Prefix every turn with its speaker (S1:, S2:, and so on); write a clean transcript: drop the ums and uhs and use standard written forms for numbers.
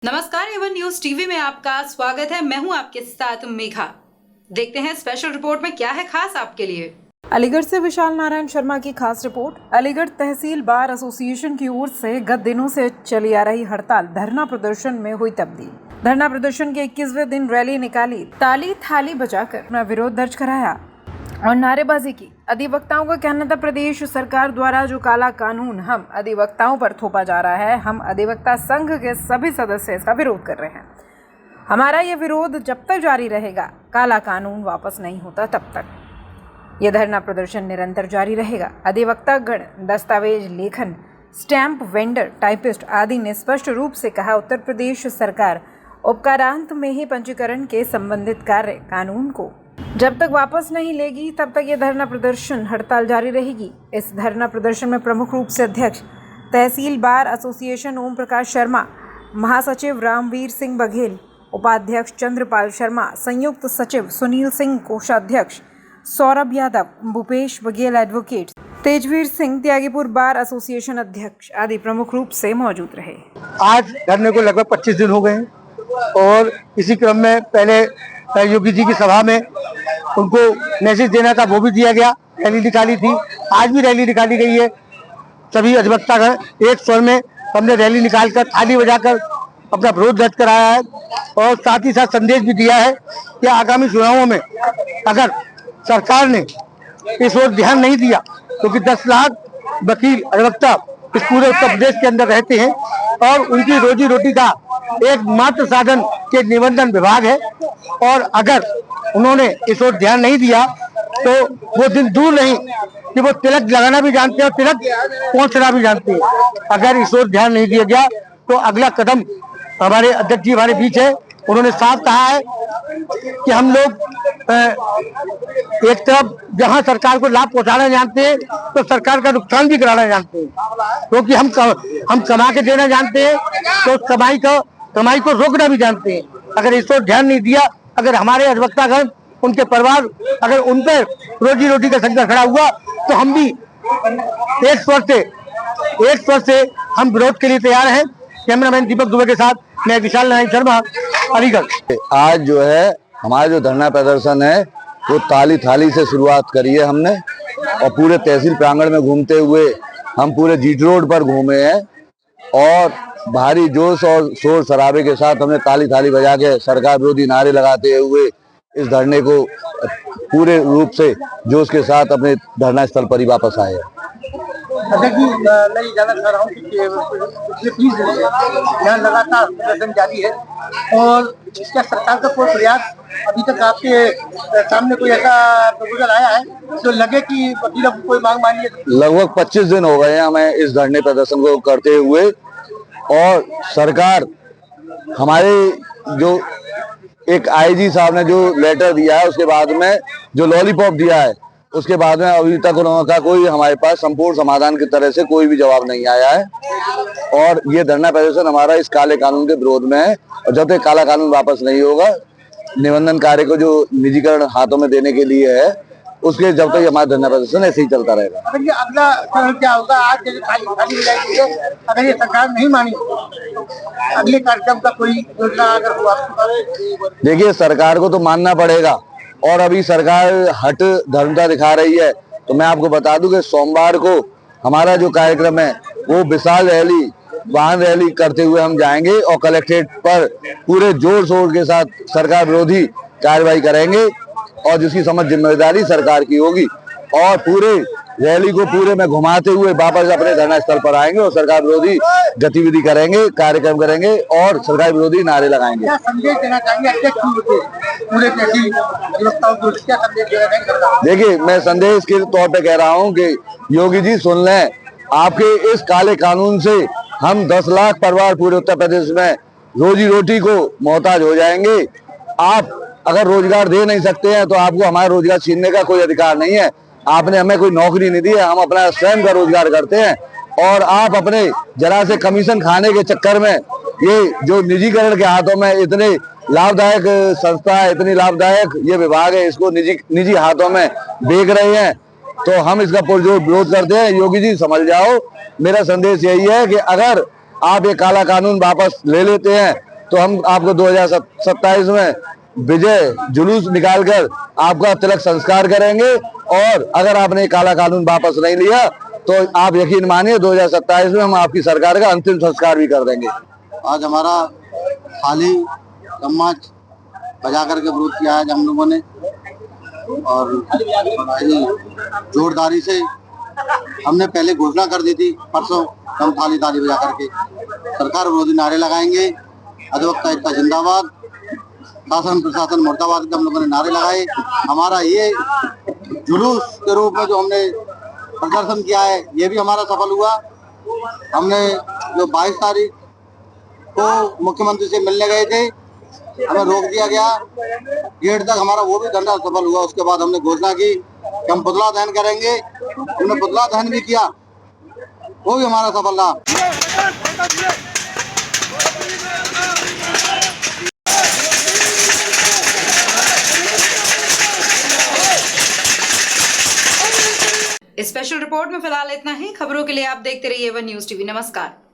S1: नमस्कार, Avon news TV में आपका स्वागत है। मैं हूं आपके साथ मेघा। देखते हैं स्पेशल रिपोर्ट में क्या है खास आपके लिए।
S2: अलीगढ़ से विशाल नारायण शर्मा की खास रिपोर्ट। अलीगढ़ तहसील बार एसोसिएशन की ओर से गत दिनों से चली आ रही हड़ताल धरना प्रदर्शन में हुई तब्दील। धरना प्रदर्शन के 21वें दिन रैली निकाली, ताली थाली बजाकर अपना विरोध दर्ज कराया और नारेबाजी की। अधिवक्ताओं का कहना था, प्रदेश सरकार द्वारा जो काला कानून हम अधिवक्ताओं पर थोपा जा रहा है, हम अधिवक्ता संघ के सभी सदस्य इसका विरोध कर रहे हैं। हमारा ये विरोध जब तक जारी रहेगा, काला कानून वापस नहीं होता तब तक यह धरना प्रदर्शन निरंतर जारी रहेगा। अधिवक्ता गण, दस्तावेज लेखन, स्टैंप वेंडर, टाइपिस्ट आदि ने स्पष्ट रूप से कहा, उत्तर प्रदेश सरकार उपकारांत में ही पंजीकरण के संबंधित कार्य कानून को जब तक वापस नहीं लेगी तब तक ये धरना प्रदर्शन हड़ताल जारी रहेगी। इस धरना प्रदर्शन में प्रमुख रूप से अध्यक्ष तहसील बार एसोसिएशन ओम प्रकाश शर्मा, महासचिव रामवीर सिंह बघेल, उपाध्यक्ष चंद्रपाल शर्मा, संयुक्त सचिव सुनील सिंह, कोषाध्यक्ष Saurabh Yadav, Bhupesh Baghel advocate, Tejveer Singh Tyagipur bar association अध्यक्ष आदि प्रमुख रूप से मौजूद रहे।
S3: आज धरने को लगभग 25 दिन हो गए हैं और इसी क्रम में पहले योगी जी की सभा में उनको मैसेज देना था, वो भी दिया गया। रैली निकाली थी, आज भी रैली निकाली गई है। सभी अधिवक्तागण एक स्वर में हमने रैली निकालकर थाली बजाकर अपना विरोध दर्ज कराया है और साथ ही साथ संदेश भी दिया है कि आगामी चुनावों में अगर सरकार ने इस ओर ध्यान नहीं दिया, क्योंकि 10 लाख वकील अधिवक्ता इस पूरे उत्तर प्रदेश के अंदर रहते हैं और उनकी रोजी रोटी का एकमात्र साधन के निबंधन विभाग है, और अगर उन्होंने इस ओर ध्यान नहीं दिया तो वो दिन दूर नहीं कि वो तिलक लगाना भी जानते हैं और तिलक पहुंचना भी जानते हैं। अगर इस ओर ध्यान नहीं दिया गया तो अगला कदम हमारे अध्यक्ष जी हमारे बीच है, उन्होंने साफ कहा है कि हम लोग एक तरफ जहां सरकार को लाभ पहुंचाना जानते हैं तो सरकार का नुकसान भी कराना जानते हैं, क्योंकि हम कमा के देना जानते हैं तो कमाई को रोकना भी जानते हैं। अगर इस पर ध्यान नहीं दिया, अगर हमारे अधिवक्तागण, उनके परिवार, अगर उन पर रोजी रोटी का संकट खड़ा हुआ तो हम भी एक स्वर से हम विरोध के लिए तैयार हैं। कैमरामैन दीपक दुबे के साथ मैं विशाल नारायण शर्मा, अलीगढ़।
S4: आज जो है हमारा जो धरना प्रदर्शन है वो ताली थाली से शुरुआत करी है हमने और पूरे तहसील प्रांगण में घूमते हुए हम पूरे जीट रोड पर घूमे हैं और भारी जोश और शोर शराबे के साथ हमने ताली थाली बजा के सरकार विरोधी नारे लगाते हुए इस धरने को पूरे रूप से जोश के साथ अपने धरना स्थल पर ही वापस आए हैं।
S3: अध्यक्ष जी, मैं ये जानना चाह रहा हूँ कि पिछले 30 दिन से यहाँ लगातार प्रदर्शन जारी है और क्या सरकार का कोई प्रयास अभी तक आपके सामने कोई ऐसा प्रपोजल आया है जो लगे कि वकीलों को कोई मांग मानी है?
S4: लगभग 25 दिन हो गए हैं हमें इस धरने प्रदर्शन को करते हुए और सरकार हमारे जो एक आईजी साहब ने जो लेटर दिया है उसके बाद में जो लॉलीपॉप दिया है उसके बाद में अभी तक उनका कोई हमारे पास संपूर्ण समाधान की तरह से कोई भी जवाब नहीं आया है और ये धरना प्रदर्शन हमारा इस काले कानून के विरोध में है और जब तक काला कानून वापस नहीं होगा, निबंधन कार्य को जो निजीकरण हाथों में देने के लिए है उसके जब तक हमारा धरना प्रदर्शन ऐसे ही चलता रहेगा।
S3: अगर ये अगला चरण क्या होगा? आज अगर ये सरकार नहीं मानी अगले कार्यक्रम का कोई योजना अगर हुआ?
S4: देखिए, सरकार को तो मानना पड़ेगा और अभी सरकार हट धर्मता दिखा रही है। तो मैं आपको बता दूं कि सोमवार को हमारा जो कार्यक्रम है वो विशाल रैली, वाहन रैली करते हुए हम जाएंगे और कलेक्ट्रेट पर पूरे जोर शोर के साथ सरकार विरोधी कार्रवाई करेंगे और जिसकी समझ जिम्मेदारी सरकार की होगी और पूरे रैली को पूरे में घुमाते हुए वापस अपने धरना स्थल पर आएंगे और सरकार विरोधी गतिविधि करेंगे, कार्यक्रम करेंगे और सरकार विरोधी नारे लगाएंगे।
S3: क्या संदेश देना चाहेंगे पूरे अधिवक्ताओं को? क्या संदेश देना चाहेंगे?
S4: देखिए, मैं संदेश के तौर पे कह रहा हूँ कि योगी जी सुन लें, आपके इस काले कानून से हम 10 लाख परिवार पूरे उत्तर प्रदेश में रोजी रोटी को मोहताज हो जाएंगे। आप अगर रोजगार दे नहीं सकते हैं तो आपको हमारा रोजगार छीनने का कोई अधिकार नहीं है। आपने हमें कोई नौकरी नहीं दी है, हम अपना स्वयं का रोजगार करते हैं और आप अपने जरा से कमीशन खाने के चक्कर में ये जो निजीकरण के हाथों में इतने लाभदायक संस्था है, इतनी लाभदायक ये विभाग है, इसको निजी हाथों में बेच रहे हैं। तो हम इसका पुरजोर विरोध करते हैं। योगी जी समझ जाओ, मेरा संदेश यही है कि अगर आप ये काला कानून वापस ले लेते हैं तो हम आपको 2027 में विजय जुलूस निकालकर आपका तिलक संस्कार करेंगे। और अगर आपने काला कानून वापस नहीं लिया तो आप यकीन मानिए 2027 में हम आपकी सरकार का अंतिम संस्कार भी कर देंगे।
S5: आज हमारा थाली चम्मच बजा करके विरोध किया है हम लोगों ने, और बड़ी जोरदारी से हमने पहले घोषणा कर दी थी परसों, हम थाली ताली बजा करके सरकार विरोधी नारे लगाएंगे। अधिवक्ता एकता जिंदाबाद, शासन प्रशासन मुर्दाबाद के हम लोगों ने नारे लगाए। हमारा ये जुलूस के रूप में जो हमने प्रदर्शन किया है ये भी हमारा सफल हुआ। हमने जो 22 तारीख को मुख्यमंत्री से मिलने गए थे, हमें रोक दिया गया गेट तक, हमारा वो भी धरना सफल हुआ। उसके बाद हमने घोषणा की कि हम पुतला दहन करेंगे, हमने पुतला दहन भी किया, वो भी हमारा सफल रहा।
S1: स्पेशल रिपोर्ट में फिलहाल इतना ही। खबरों के लिए आप देखते रहिए वन न्यूज टीवी। नमस्कार।